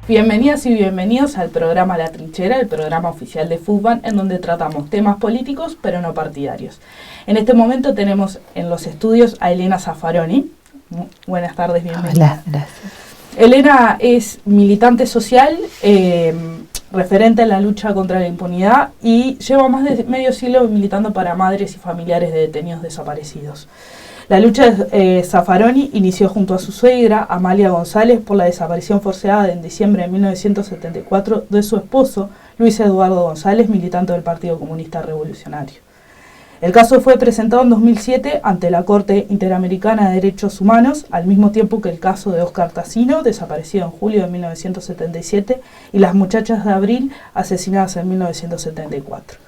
Bienvenidas y bienvenidos al programa La Trinchera, el programa oficial de fútbol, en donde tratamos temas políticos pero no partidarios. En este momento tenemos en los estudios a Elena Zaffaroni. Buenas tardes, bienvenida. Hola, gracias. Elena es militante social, referente en la lucha contra la impunidad y lleva más de medio siglo militando para madres y familiares de detenidos desaparecidos. La lucha de Zaffaroni inició junto a su suegra, Amalia González, por la desaparición forzada en diciembre de 1974 de su esposo, Luis Eduardo González, militante del Partido Comunista Revolucionario. El caso fue presentado en 2007 ante la Corte Interamericana de Derechos Humanos, al mismo tiempo que el caso de Óscar Tassino, desaparecido en julio de 1977, y las muchachas de Abril, asesinadas en 1974.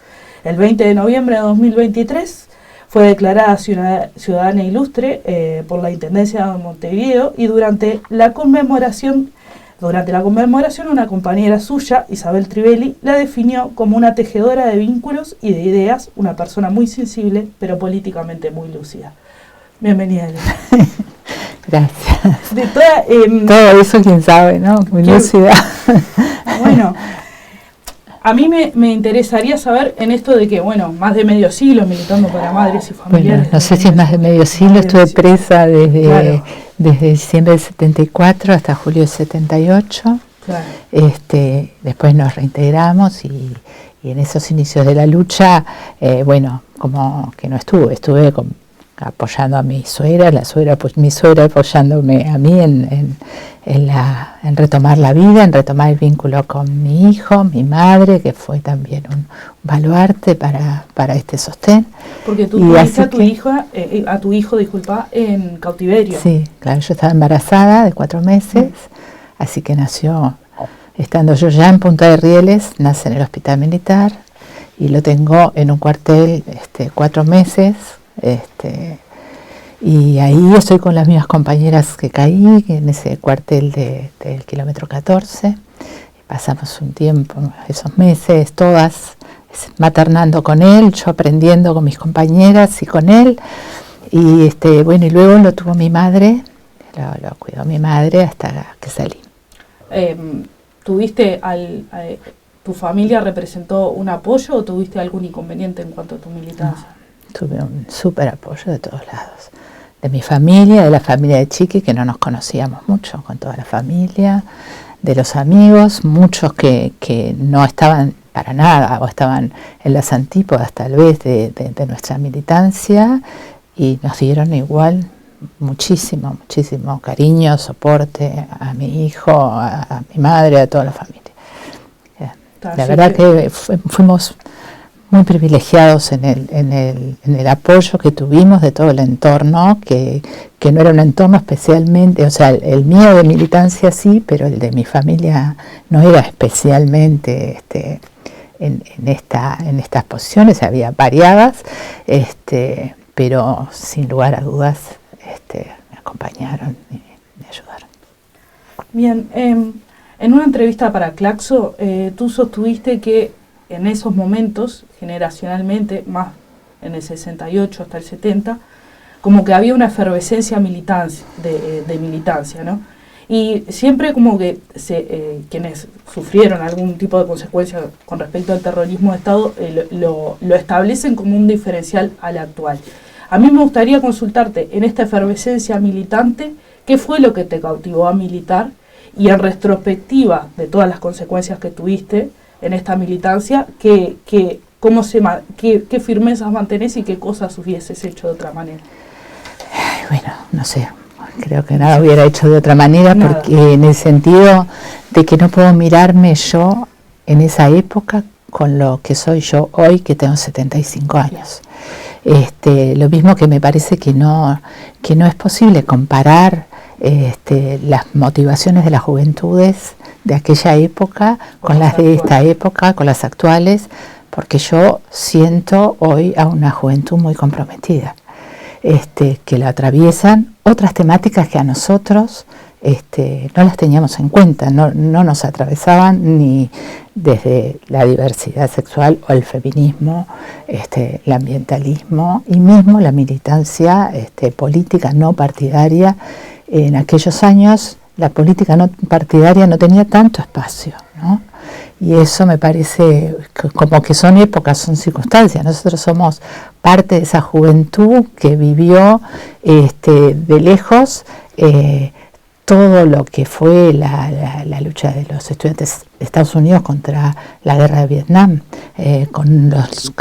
El 20 de noviembre de 2023, fue declarada ciudadana ilustre por la Intendencia de Montevideo y durante la conmemoración una compañera suya, Isabel Trivelli, la definió como una tejedora de vínculos y de ideas, una persona muy sensible pero políticamente muy lúcida. Bienvenida, Elena. Gracias. Todo eso quién sabe, ¿no? Muy lúcida. Bueno, a mí me interesaría saber en esto de que, bueno, más de medio siglo militando para madres y familiares. Bueno, no sé si es más de medio siglo, estuve presa desde diciembre del 74 hasta julio del 78. Claro. Después nos reintegramos y en esos inicios de la lucha, como que no estuve apoyando a mi suegra, mi suegra apoyándome a mí en retomar la vida, en retomar el vínculo con mi hijo, mi madre, que fue también un baluarte para este sostén. Porque tú tuviste a tu hijo, en cautiverio. Sí, claro, yo estaba embarazada de 4 meses, así que nació, estando yo ya en Punta de Rieles, nace en el hospital militar y lo tengo en un cuartel 4 meses. Y ahí estoy con las mismas compañeras que caí en ese cuartel del kilómetro 14. Pasamos un tiempo, esos meses, todas maternando con él, yo aprendiendo con mis compañeras y con él. Y y luego lo tuvo mi madre, lo cuidó mi madre hasta que salí. ¿Tu familia representó un apoyo o tuviste algún inconveniente en cuanto a tu militancia? No. Tuve un súper apoyo de todos lados, de mi familia, de la familia de Chiqui, que no nos conocíamos mucho, con toda la familia, de los amigos, muchos que no estaban para nada, o estaban en las antípodas tal vez de nuestra militancia, y nos dieron igual muchísimo cariño, soporte a mi hijo, a mi madre, a toda la familia. La verdad que fuimos muy privilegiados en el apoyo que tuvimos de todo el entorno, que no era un entorno especialmente, o sea, el mío de militancia sí, pero el de mi familia no era especialmente en estas posiciones, había variadas, pero sin lugar a dudas me acompañaron y me ayudaron. Bien, en una entrevista para Claxo, tú sostuviste que en esos momentos, generacionalmente, más en el 68 hasta el 70, como que había una efervescencia de militancia, ¿no? Y siempre como que quienes sufrieron algún tipo de consecuencia con respecto al terrorismo de Estado lo establecen como un diferencial al actual. A mí me gustaría consultarte, en esta efervescencia militante, ¿qué fue lo que te cautivó a militar? Y en retrospectiva de todas las consecuencias que tuviste en esta militancia, ¿qué firmezas mantenés y qué cosas hubieses hecho de otra manera? Bueno, no sé, creo que nada hubiera hecho de otra manera, porque en el sentido de que no puedo mirarme yo en esa época con lo que soy yo hoy, que tengo 75 años. Lo mismo que me parece que no es posible comparar las motivaciones de las juventudes de aquella época con las de esta época, con las actuales, porque yo siento hoy a una juventud muy comprometida, que la atraviesan otras temáticas que a nosotros no las teníamos en cuenta, no nos atravesaban ni desde la diversidad sexual o el feminismo, el ambientalismo y mismo la militancia política no partidaria en aquellos años la política no partidaria no tenía tanto espacio, ¿no? Y eso me parece como que son épocas, son circunstancias. Nosotros somos parte de esa juventud que vivió de lejos todo lo que fue la lucha de los estudiantes de Estados Unidos contra la guerra de Vietnam, con las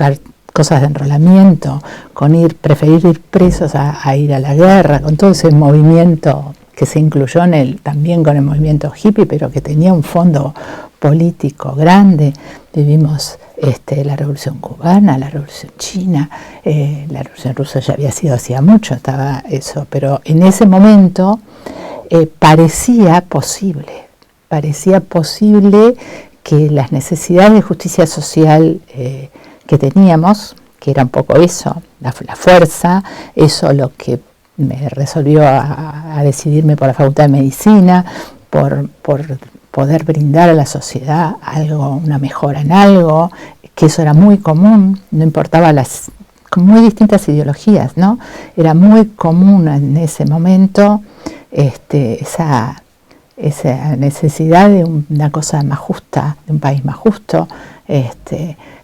cosas de enrolamiento, con preferir ir presos a ir a la guerra, con todo ese movimiento que se incluyó también con el movimiento hippie, pero que tenía un fondo político grande. Vivimos la Revolución Cubana, la Revolución China, la Revolución Rusa ya había sido hacía mucho, estaba eso, pero en ese momento parecía posible que las necesidades de justicia social que teníamos, que era un poco eso, la fuerza, eso lo que me resolvió a decidirme por la Facultad de Medicina, por poder brindar a la sociedad una mejora en algo, que eso era muy común, no importaba con muy distintas ideologías, ¿no? Era muy común en ese momento esa necesidad de una cosa más justa, de un país más justo.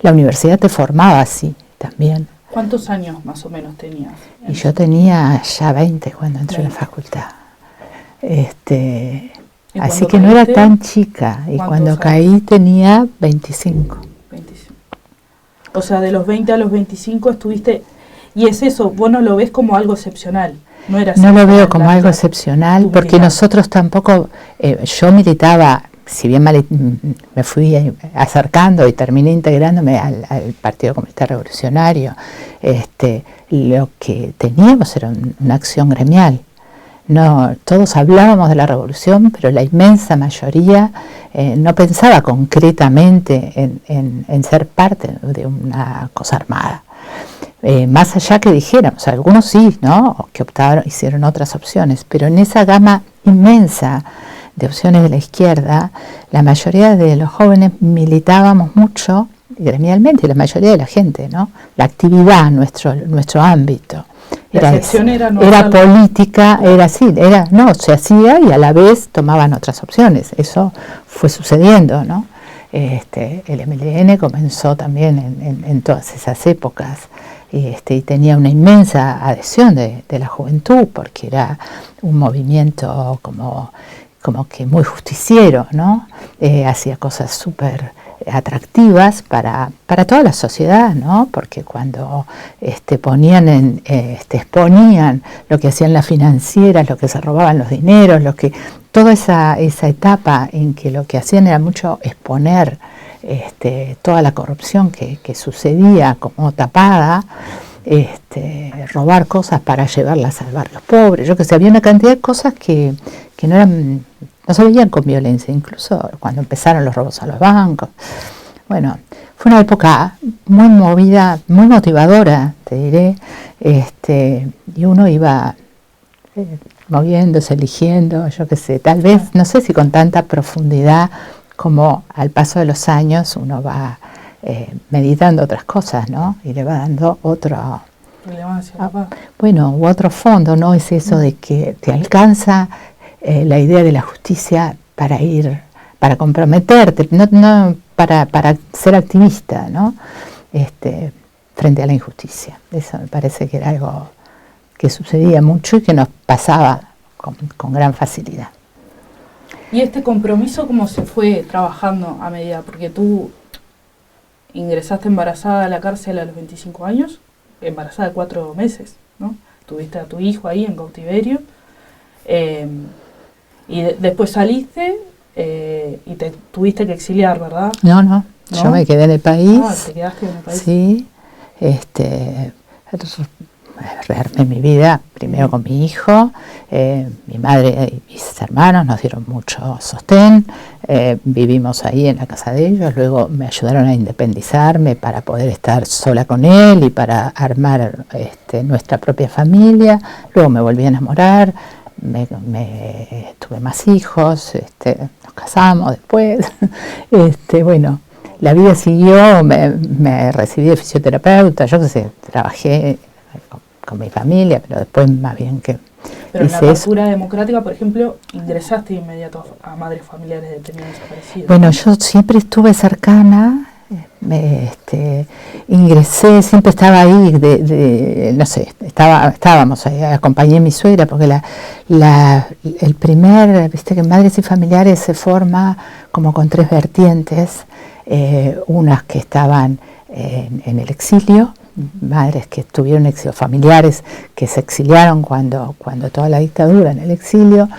La universidad te formaba así también. ¿Cuántos años más o menos tenías? Y yo tenía ya 20 cuando entré a la facultad. Así que no era tan chica. Y cuando caí tenía 25. O sea, de los 20 a los 25 estuviste... Y es eso, vos no lo ves como algo excepcional. No lo veo como algo excepcional, porque nosotros tampoco... yo militaba, si bien me fui acercando y terminé integrándome al Partido Comunista Revolucionario, lo que teníamos era una acción gremial. No, todos hablábamos de la revolución, pero la inmensa mayoría no pensaba concretamente en ser parte de una cosa armada. Más allá que dijéramos, algunos sí, ¿no? O que hicieron otras opciones, pero en esa gama inmensa de opciones de la izquierda, la mayoría de los jóvenes militábamos mucho gremialmente, la mayoría de la gente, ¿no? La actividad, nuestro ámbito. Era política, era así, se hacía y a la vez tomaban otras opciones. Eso fue sucediendo, ¿no? El MLN comenzó también en todas esas épocas y tenía una inmensa adhesión de la juventud porque era un movimiento como que muy justiciero, ¿no? Hacía cosas súper atractivas para toda la sociedad, ¿no? Porque cuando exponían lo que hacían las financieras, lo que se robaban los dineros, toda esa etapa en que lo que hacían era mucho exponer toda la corrupción que sucedía como tapada, robar cosas para llevarlas al barrio pobre, yo que sé, había una cantidad de cosas que no se veían con violencia, incluso cuando empezaron los robos a los bancos. Bueno, fue una época muy movida, muy motivadora, te diré, y uno iba moviéndose, eligiendo, yo qué sé, tal vez, no sé si con tanta profundidad como al paso de los años uno va meditando otras cosas, ¿no? Y le va dando otro fondo, ¿no? Es eso de que te alcanza la idea de la justicia para comprometerte, no para ser activista, ¿no? Frente a la injusticia. Eso me parece que era algo que sucedía mucho y que nos pasaba con gran facilidad. ¿Y este compromiso cómo se fue trabajando a medida? Porque tú ingresaste embarazada a la cárcel a los 25 años, embarazada de 4 meses, ¿no? Tuviste a tu hijo ahí en cautiverio, y después saliste y te tuviste que exiliar, ¿verdad? No, yo me quedé en el país. Ah, te quedaste en el país. Sí, rearmé mi vida primero con mi hijo, mi madre y mis hermanos nos dieron mucho sostén, vivimos ahí en la casa de ellos, luego me ayudaron a independizarme para poder estar sola con él y para armar nuestra propia familia, luego me volví a enamorar, tuve más hijos, nos casamos después, bueno, la vida siguió, me recibí de fisioterapeuta, yo qué sé, trabajé con mi familia, pero después más bien que Pero en la apertura democrática, por ejemplo, ingresaste de inmediato a madres familiares detenidos desaparecidos. Bueno, yo siempre estuve cercana, ingresé, siempre estaba ahí, no sé, estábamos ahí, acompañé a mi suegra, porque el primer, viste que Madres y Familiares se forma como con 3 vertientes, unas que estaban en el exilio, madres que tuvieron exilio, familiares que se exiliaron cuando toda la dictadura en el exilio,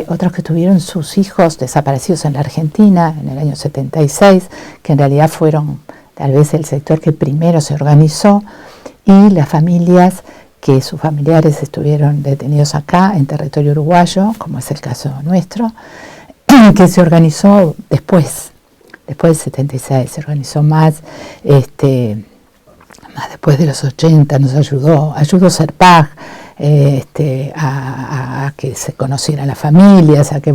otros que tuvieron sus hijos desaparecidos en la Argentina en el año 76, que en realidad fueron tal vez el sector que primero se organizó, y las familias que sus familiares estuvieron detenidos acá en territorio uruguayo, como es el caso nuestro, que se organizó después del 76, se organizó más después de los 80, nos ayudó Serpag a que se conocieran las familias, a que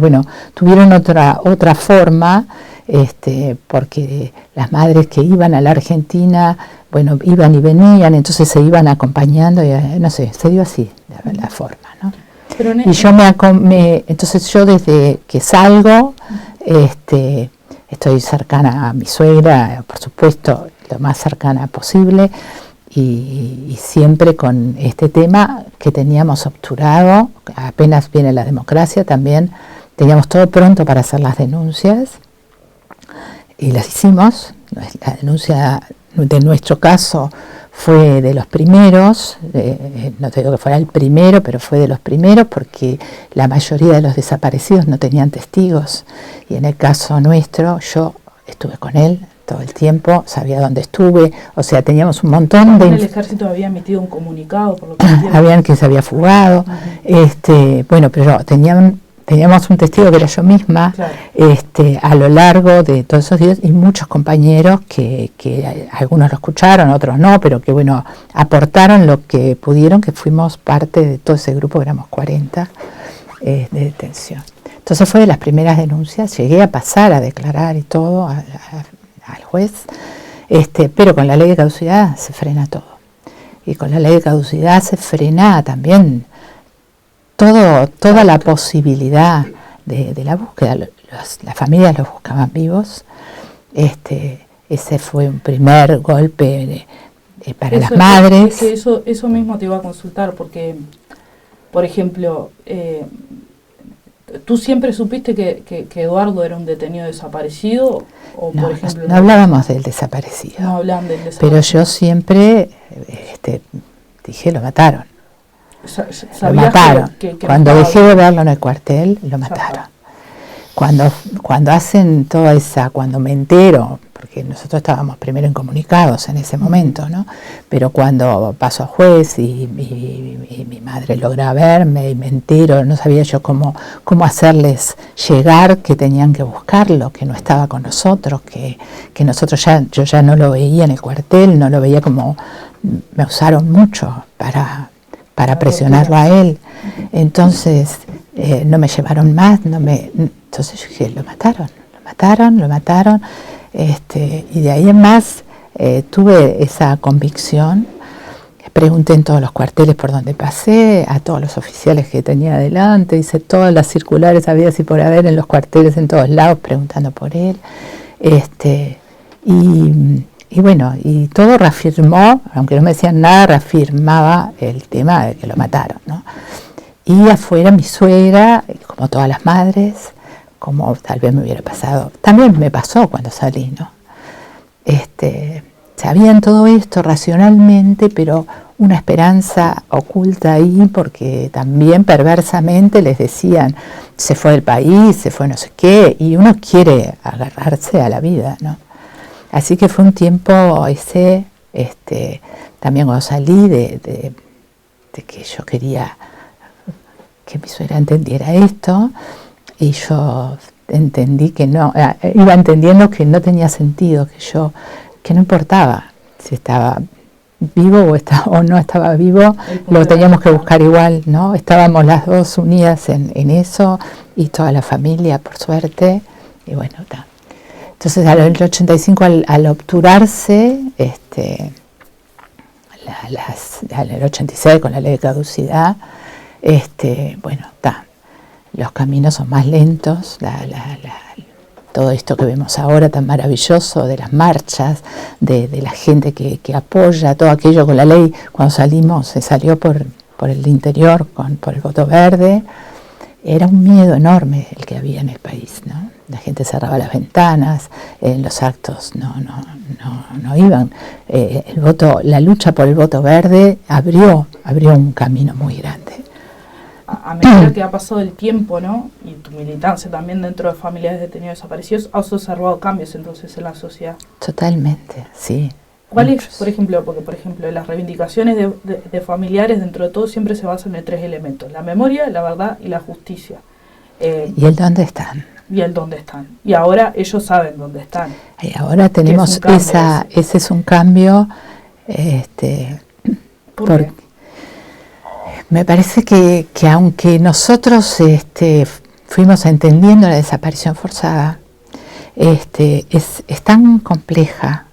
tuvieron otra forma, porque las madres que iban a la Argentina, iban y venían, entonces se iban acompañando, y no sé, se dio así la forma, ¿no? Y yo entonces yo desde que salgo, estoy cercana a mi suegra, por supuesto, lo más cercana posible, y siempre con este tema que teníamos obturado. Apenas viene la democracia, también teníamos todo pronto para hacer las denuncias, y las hicimos. La denuncia de nuestro caso fue de los primeros, no te digo que fuera el primero, pero fue de los primeros, porque la mayoría de los desaparecidos no tenían testigos, y en el caso nuestro yo estuve con él todo el tiempo, sabía dónde estuve, o sea, teníamos un montón de... El ejército había emitido un comunicado, por lo que habían que se había fugado, pero teníamos un testigo que era yo misma, claro. A lo largo de todos esos días, y muchos compañeros que algunos lo escucharon, otros no, pero que aportaron lo que pudieron, que fuimos parte de todo ese grupo, éramos 40 de detención. Entonces fue de las primeras denuncias, llegué a pasar a declarar y todo al juez, pero con la ley de caducidad se frena todo, y con la ley de caducidad se frena también toda la posibilidad de la búsqueda. Las familias los buscaban vivos. Ese fue un primer golpe para las madres. Eso mismo te iba a consultar, porque, por ejemplo, ¿tú siempre supiste que Eduardo era un detenido desaparecido? O, no, por ejemplo, no hablábamos del desaparecido. No hablaban del desaparecido. Pero yo siempre dije, lo mataron. Lo mataron. Cuando dejé de verlo en el cuartel, lo mataron. Cuando hacen toda esa, cuando me entero, porque nosotros estábamos primero incomunicados en ese momento, ¿no? Pero cuando paso a juez y mi madre logra verme y me entero, no sabía yo cómo hacerles llegar que tenían que buscarlo, que no estaba con nosotros, que nosotros yo ya no lo veía en el cuartel, no lo veía como, me usaron mucho para presionarlo a él. Entonces no me llevaron más, entonces yo dije, lo mataron, y de ahí en más tuve esa convicción. Pregunté en todos los cuarteles por donde pasé, a todos los oficiales que tenía adelante, hice todas las circulares habidas y por haber en los cuarteles en todos lados preguntando por él, y todo reafirmó, aunque no me decían nada, reafirmaba el tema de que lo mataron, ¿no? Y afuera mi suegra, como todas las madres, como tal vez me hubiera pasado, también me pasó cuando salí, ¿no? Sabían todo esto racionalmente, pero una esperanza oculta ahí, porque también perversamente les decían, se fue del país, se fue no sé qué, y uno quiere agarrarse a la vida, ¿no? Así que fue un tiempo ese, también cuando salí de que yo quería que mi suegra entendiera esto, y yo entendí que no, iba entendiendo que no tenía sentido, que no importaba si estaba vivo o no estaba vivo, lo teníamos que buscar igual, ¿no? Estábamos las dos unidas en eso, y toda la familia, por suerte, y bueno, está. Entonces, al 85, al obturarse, al 86 con la ley de caducidad, Bueno, los caminos son más lentos, todo esto que vemos ahora tan maravilloso de las marchas, de la gente que apoya todo aquello con la ley. Cuando salimos, se salió por el interior por el voto verde. Era un miedo enorme el que había en el país, ¿no? La gente cerraba las ventanas, en los actos no iban. La lucha por el voto verde abrió un camino muy grande. A medida que ha pasado el tiempo, ¿no? Y tu militancia también dentro de familiares detenidos desaparecidos, has observado cambios entonces en la sociedad. Totalmente, sí. ¿Cuál es, por ejemplo, porque por ejemplo las reivindicaciones de familiares dentro de todo siempre se basan en 3 elementos: la memoria, la verdad y la justicia? ¿Y el dónde están? Y el dónde están. Y ahora ellos saben dónde están. Y ahora tenemos ese es un cambio. ¿Por qué? Me parece que aunque nosotros fuimos entendiendo la desaparición forzada, es tan compleja,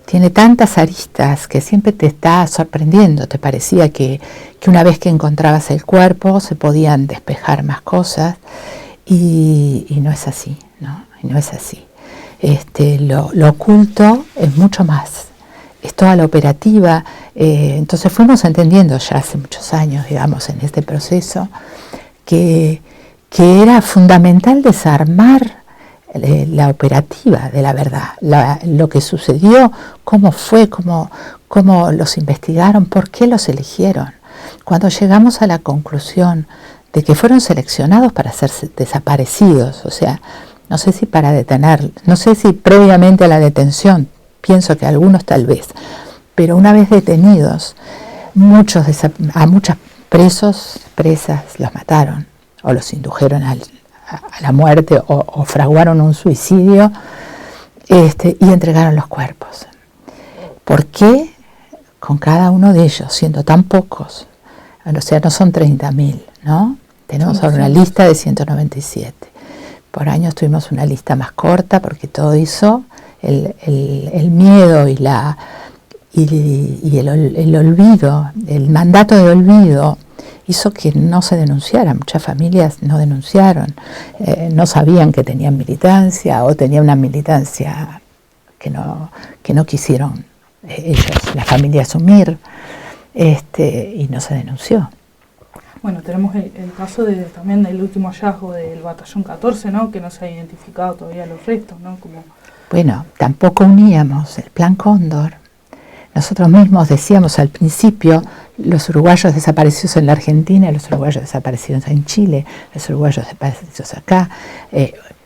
tiene tantas aristas que siempre te está sorprendiendo. Te parecía que una vez que encontrabas el cuerpo se podían despejar más cosas, y no es así, ¿no? Y no es así. Lo oculto es mucho más. Es toda la operativa. Entonces fuimos entendiendo ya hace muchos años, digamos, en este proceso, que era fundamental desarmar la operativa de la verdad, lo que sucedió, cómo fue, cómo los investigaron, por qué los eligieron. Cuando llegamos a la conclusión de que fueron seleccionados para ser desaparecidos, o sea, no sé si para detener, no sé si previamente a la detención, pienso que algunos tal vez, pero una vez detenidos, a muchos presas los mataron o los indujeron a la muerte o fraguaron un suicidio, y entregaron los cuerpos. ¿Por qué? Con cada uno de ellos, siendo tan pocos, o sea, no son 30.000, ¿no? Tenemos ahora una lista de 197. Por años tuvimos una lista más corta porque todo eso, el miedo y el olvido, el mandato de olvido, hizo que no se denunciara. Muchas familias no denunciaron, no sabían que tenían militancia o tenían una militancia que no quisieron ellos, la familia, asumir, y no se denunció. Bueno, tenemos el caso también del último hallazgo del batallón 14, ¿no? Que no se ha identificado todavía los restos, ¿no? Bueno, tampoco uníamos el Plan Cóndor. Nosotros mismos decíamos al principio, los uruguayos desaparecidos en la Argentina, los uruguayos desaparecidos en Chile, los uruguayos desaparecidos acá.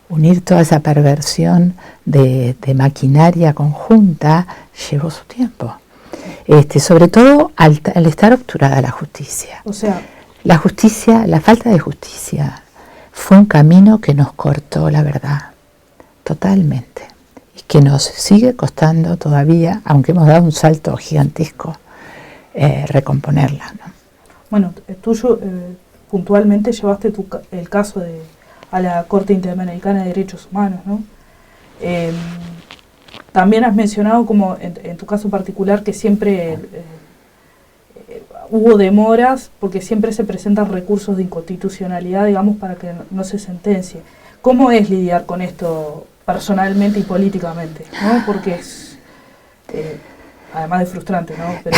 Unir toda esa perversión de maquinaria conjunta llevó su tiempo. Sobre todo al estar obturada la justicia. O sea, la falta de justicia fue un camino que nos cortó la verdad, totalmente. Y que nos sigue costando todavía, aunque hemos dado un salto gigantesco, recomponerla, ¿no? Bueno, tú puntualmente llevaste el caso a la Corte Interamericana de Derechos Humanos, ¿no? También has mencionado, como en tu caso particular, que siempre hubo demoras porque siempre se presentan recursos de inconstitucionalidad, digamos, para que no se sentencie. ¿Cómo es lidiar con esto personalmente y políticamente, ¿no? Porque es, además de frustrante, ¿no? Pero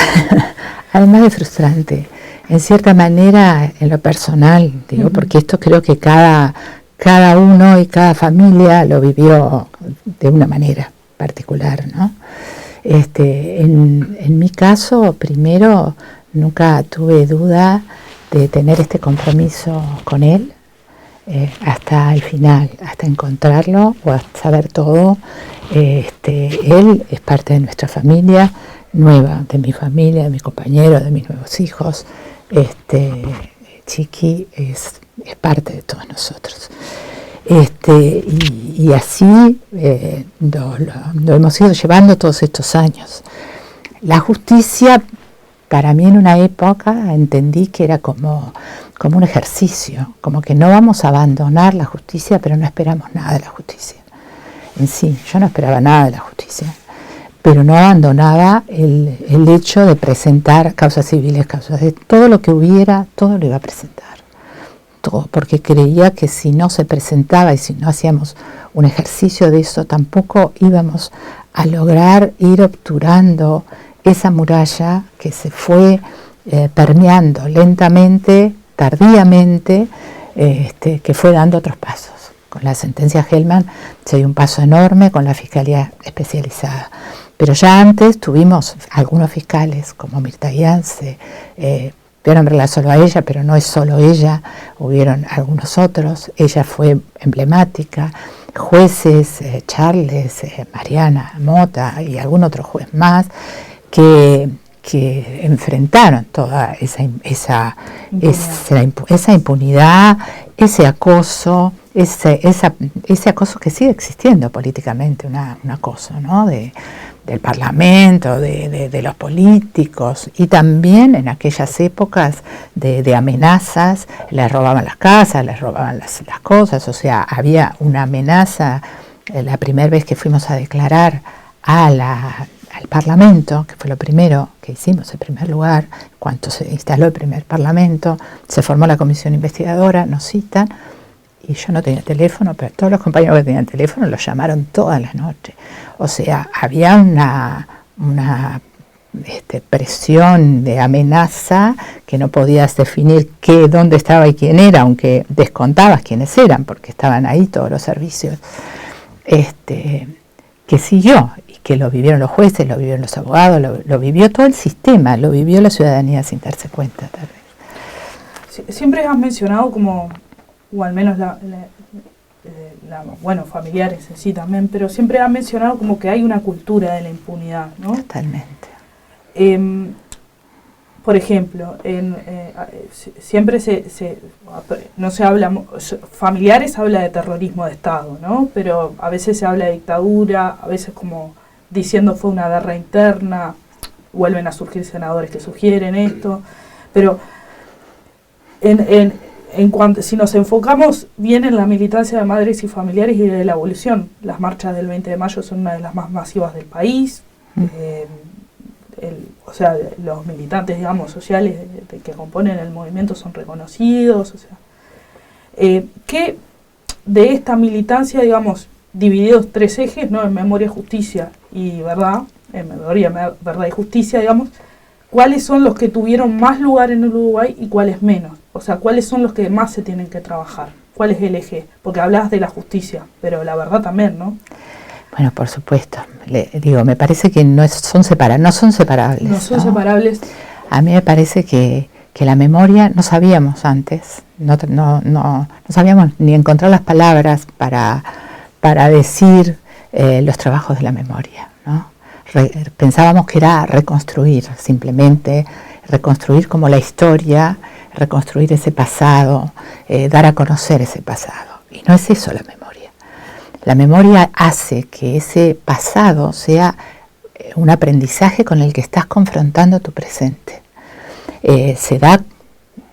además de frustrante, en cierta manera, en lo personal, digo, porque esto creo que cada uno y cada familia lo vivió de una manera particular, ¿no? En mi caso, primero, nunca tuve duda de tener este compromiso con él, hasta el final, hasta encontrarlo o hasta saber todo. Él es parte de nuestra familia nueva, de mi familia, de mis compañeros, de mis nuevos hijos. Chiqui es parte de todos nosotros. Y así lo hemos ido llevando todos estos años. La justicia, para mí en una época entendí que era como un ejercicio, como que no vamos a abandonar la justicia, pero no esperamos nada de la justicia. En sí, yo no esperaba nada de la justicia, pero no abandonaba el hecho de presentar causas civiles, causas de todo lo que hubiera, todo lo iba a presentar. Todo, porque creía que si no se presentaba y si no hacíamos un ejercicio de eso, tampoco íbamos a lograr ir obturando esa muralla que se fue permeando lentamente, tardíamente, que fue dando otros pasos. Con la sentencia Hellman se dio un paso enorme con la Fiscalía Especializada. Pero ya antes tuvimos algunos fiscales, como Mirta Ianse, voy a nombrarla solo a ella, pero no es solo ella, hubieron algunos otros, ella fue emblemática, jueces, Charles, Mariana Mota y algún otro juez más, que enfrentaron toda esa impunidad, ese acoso, ese acoso que sigue existiendo políticamente, un acoso, ¿no? Del Parlamento, de los políticos, y también en aquellas épocas de amenazas, les robaban las casas, les robaban las cosas, o sea, había una amenaza. La primera vez que fuimos a declarar al Parlamento, que fue lo primero que hicimos en primer lugar, cuando se instaló el primer Parlamento, se formó la comisión investigadora, nos citan, y yo no tenía teléfono, pero todos los compañeros que tenían teléfono los llamaron todas las noches. O sea, había una presión de amenaza que no podías definir dónde estaba y quién era, aunque descontabas quiénes eran, porque estaban ahí todos los servicios. Que siguió, y que lo vivieron los jueces, lo vivieron los abogados, lo vivió todo el sistema, lo vivió la ciudadanía sin darse cuenta, tal vez. Siempre has mencionado como, o al menos bueno, familiares en sí también, pero siempre han mencionado como que hay una cultura de la impunidad, ¿no? Totalmente. Por ejemplo, siempre no se habla, familiares habla de terrorismo de Estado, ¿no? Pero a veces se habla de dictadura, a veces como diciendo fue una guerra interna, vuelven a surgir senadores que sugieren esto, pero en cuanto, si nos enfocamos bien en la militancia de madres y familiares y de la abolición, las marchas del 20 de mayo son una de las más masivas del país. O sea, los militantes, digamos, sociales que componen el movimiento son reconocidos. O sea, ¿qué de esta militancia, digamos, divididos tres ejes, ¿no? En memoria, justicia y verdad, en memoria, verdad y justicia, digamos, cuáles son los que tuvieron más lugar en el Uruguay y cuáles menos? O sea, ¿cuáles son los que más se tienen que trabajar? ¿Cuál es el eje? Porque hablabas de la justicia, pero la verdad también, ¿no? Bueno, por supuesto. Me parece que no son separables. No son separables. A mí me parece que la memoria, no sabíamos antes, no sabíamos ni encontrar las palabras para decir los trabajos de la memoria, ¿no? Pensábamos que era reconstruir, simplemente reconstruir como la historia, reconstruir ese pasado, dar a conocer ese pasado. Y no es eso la memoria. La memoria hace que ese pasado sea un aprendizaje con el que estás confrontando tu presente. Se da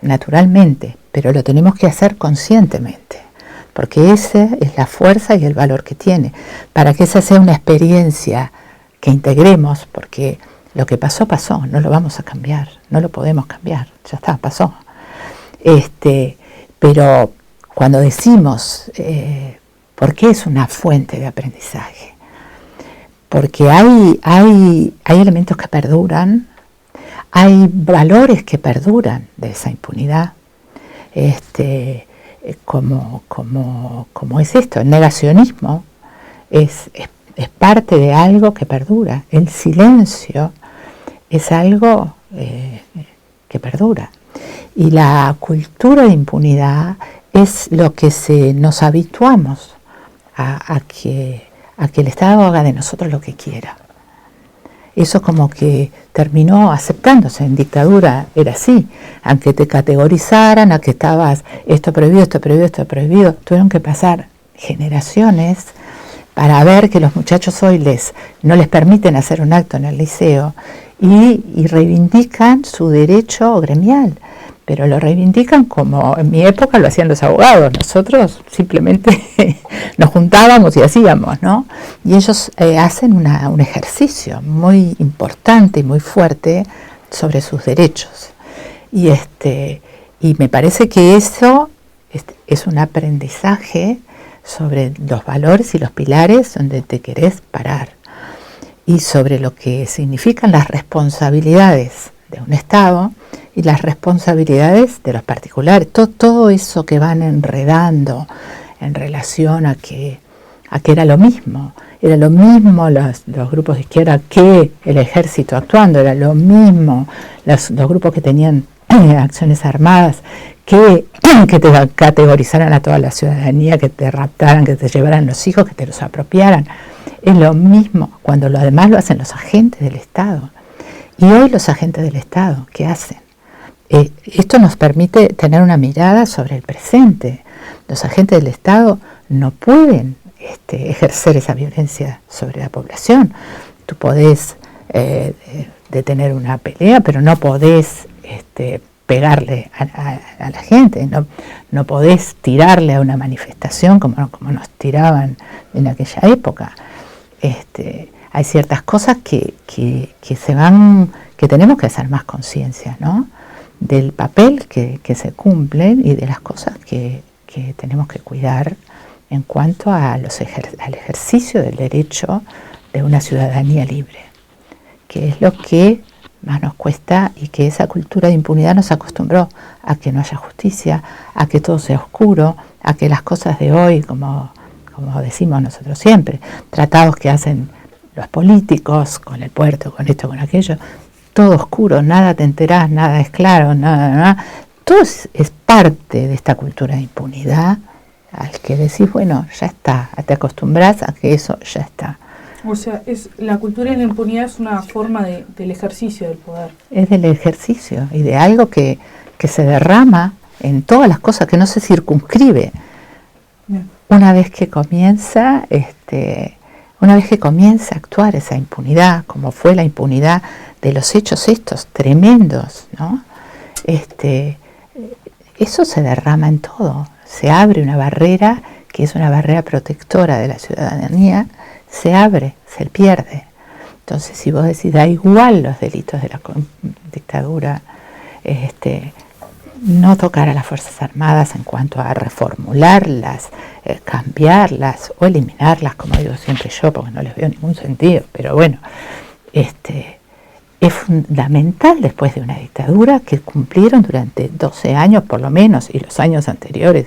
naturalmente, pero lo tenemos que hacer conscientemente, porque esa es la fuerza y el valor que tiene, para que esa sea una experiencia que integremos, porque lo que pasó, pasó, no lo vamos a cambiar, no lo podemos cambiar, ya está, pasó. Pero cuando decimos, ¿por qué es una fuente de aprendizaje? Porque hay elementos que perduran, hay valores que perduran de esa impunidad, como es esto, el negacionismo es parte de algo que perdura, el silencio es algo que perdura, y la cultura de impunidad es lo que nos habituamos a que el Estado haga de nosotros lo que quiera. Eso como que terminó aceptándose. En dictadura era así, aunque te categorizaran, a que estabas esto prohibido, esto prohibido, esto prohibido, tuvieron que pasar generaciones para ver que los muchachos hoy no les permiten hacer un acto en el liceo y reivindican su derecho gremial. pero lo reivindican como en mi época lo hacían los abogados. Nosotros simplemente nos juntábamos y hacíamos, ¿no? Y ellos hacen un ejercicio muy importante y muy fuerte sobre sus derechos. Y me parece que eso es un aprendizaje sobre los valores y los pilares donde te querés parar, y sobre lo que significan las responsabilidades de un Estado y las responsabilidades de los particulares, todo eso que van enredando en relación a que era lo mismo los grupos de izquierda que el ejército actuando, era lo mismo los grupos que tenían acciones armadas que te categorizaran a toda la ciudadanía, que te raptaran, que te llevaran los hijos, que te los apropiaran. Es lo mismo cuando además lo hacen los agentes del Estado. Y hoy los agentes del Estado, ¿qué hacen? Esto nos permite tener una mirada sobre el presente. Los agentes del Estado no pueden ejercer esa violencia sobre la población. Tú podés detener una pelea, pero no podés pegarle a la gente, no podés tirarle a una manifestación como nos tiraban en aquella época. Hay ciertas cosas que tenemos que hacer más conciencia, ¿no? Del papel que se cumplen y de las cosas que tenemos que cuidar en cuanto al ejercicio del derecho de una ciudadanía libre, que es lo que más nos cuesta, y que esa cultura de impunidad nos acostumbró a que no haya justicia, a que todo sea oscuro, a que las cosas de hoy, como decimos nosotros siempre, tratados que hacen los políticos con el puerto, con esto, con aquello, todo oscuro, nada te enterás, nada es claro, nada. Todo es parte de esta cultura de impunidad, al que decís, bueno, ya está, te acostumbras a que eso ya está. O sea, la cultura de la impunidad es una forma del ejercicio del poder. Es del ejercicio y de algo que se derrama en todas las cosas, que no se circunscribe. Bien. Una vez que comienza a actuar esa impunidad, como fue la impunidad de los hechos estos tremendos, ¿no? Eso se derrama en todo. Se abre una barrera que es una barrera protectora de la ciudadanía, se abre, se pierde. Entonces, si vos decís, da igual los delitos de la dictadura, no tocar a las Fuerzas Armadas en cuanto a reformularlas, cambiarlas o eliminarlas, como digo siempre yo, porque no les veo ningún sentido, pero bueno, es fundamental después de una dictadura que cumplieron durante 12 años por lo menos, y los años anteriores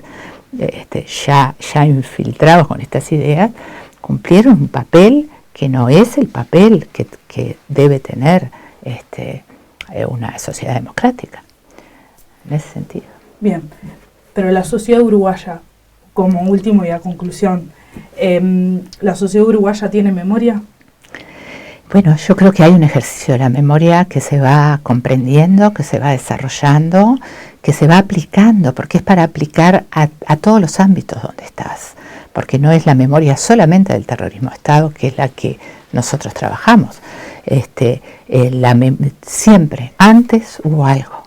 ya infiltrados con estas ideas, cumplieron un papel que no es el papel que debe tener una sociedad democrática, en ese sentido. Bien, pero la sociedad uruguaya, como último y a conclusión, ¿la sociedad uruguaya tiene memoria? Bueno, yo creo que hay un ejercicio de la memoria que se va comprendiendo, que se va desarrollando, que se va aplicando, porque es para aplicar a todos los ámbitos donde estás, porque no es la memoria solamente del terrorismo de Estado, que es la que nosotros trabajamos. Siempre, antes hubo algo,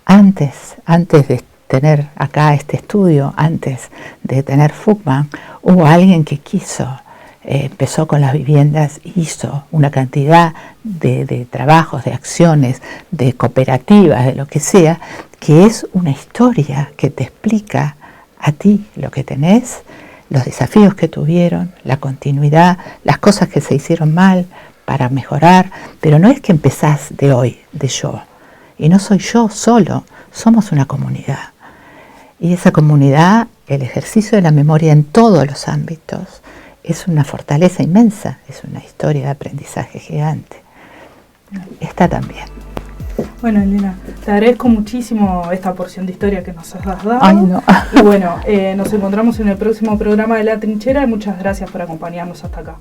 antes de tener acá este estudio, antes de tener FUCMAN, hubo alguien que quiso. Empezó con las viviendas, hizo una cantidad de trabajos, de acciones, de cooperativas, de lo que sea, que es una historia que te explica a ti lo que tenés, los desafíos que tuvieron, la continuidad, las cosas que se hicieron mal para mejorar, pero no es que empezás de hoy, de yo, y no soy yo solo, somos una comunidad. Y esa comunidad, el ejercicio de la memoria en todos los ámbitos, es una fortaleza inmensa, es una historia de aprendizaje gigante. Esta también. Bueno, Elena, te agradezco muchísimo esta porción de historia que nos has dado. Ay, no. Y bueno, nos encontramos en el próximo programa de La Trinchera y muchas gracias por acompañarnos hasta acá.